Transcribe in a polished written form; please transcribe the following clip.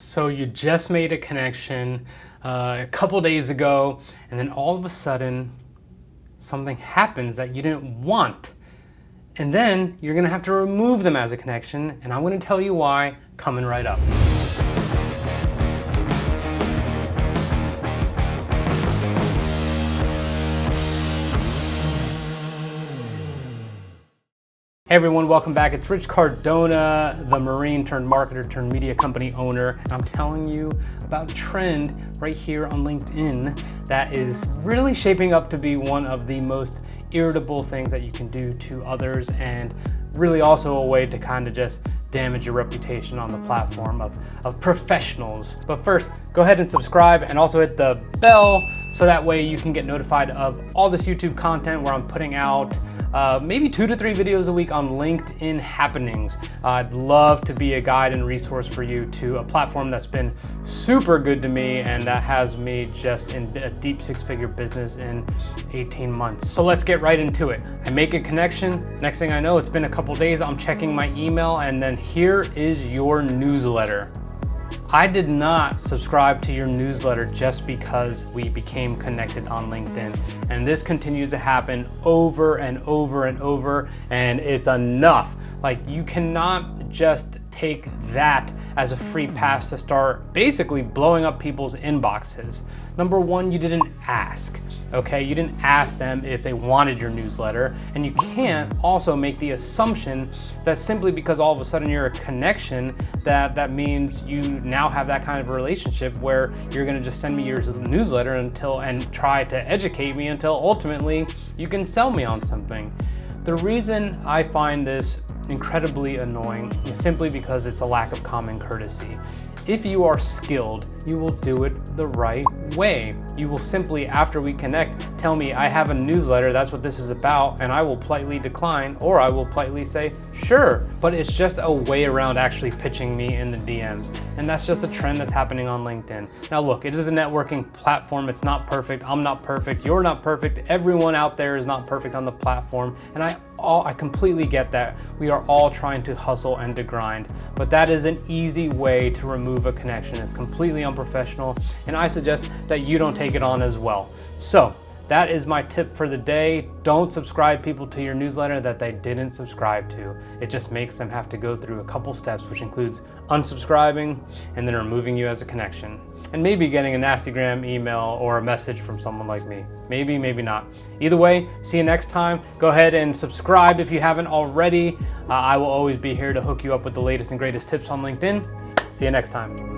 So you just made a connection a couple days ago, and then all of a sudden something happens that you didn't want. And then you're gonna have to remove them as a connection, and I'm gonna tell you why coming right up. Hey everyone, welcome back. It's Rich Cardona, the Marine turned marketer turned media company owner, and I'm telling you about a trend right here on LinkedIn that is really shaping up to be one of the most irritable things that you can do to others, and really also a way to kind of just damage your reputation on the platform of professionals. But first, go ahead and subscribe and also hit the bell so that way you can get notified of all this YouTube content where I'm putting out maybe 2 to 3 videos a week on LinkedIn happenings. I'd love to be a guide and resource for you to a platform that's been super good to me and that has me just in a deep 6-figure business in 18 months. So let's get right into it. I make a connection. Next thing I know, it's been a couple days, I'm checking my email, and then here is your newsletter. I did not subscribe to your newsletter just because we became connected on LinkedIn. And this continues to happen over and over and over, and it's enough. Like, you cannot just take that as a free pass to start basically blowing up people's inboxes. Number one, you didn't ask, okay? You didn't ask them if they wanted your newsletter, and you can't also make the assumption that simply because all of a sudden you're a connection, that means you now have that kind of a relationship where you're gonna just send me your newsletter and try to educate me until ultimately you can sell me on something. The reason I find this incredibly annoying is simply because it's a lack of common courtesy. If you are skilled, you will do it the right way. You will simply, after we connect, tell me I have a newsletter, that's what this is about, and I will politely decline, or I will politely say, sure. But it's just a way around actually pitching me in the DMs. And that's just a trend that's happening on LinkedIn. Now look, it is a networking platform. It's not perfect. I'm not perfect. You're not perfect. Everyone out there is not perfect on the platform. And I completely get that. We are all trying to hustle and to grind, but that is an easy way to remove a connection. It's completely unprofessional, and I suggest that you don't take it on as well. So that is my tip for the day. Don't subscribe people to your newsletter that they didn't subscribe to. It just makes them have to go through a couple steps, which includes unsubscribing and then removing you as a connection. And maybe getting a nastygram email or a message from someone like me. Maybe, maybe not. Either way, see you next time. Go ahead and subscribe if you haven't already. I will always be here to hook you up with the latest and greatest tips on LinkedIn. See you next time.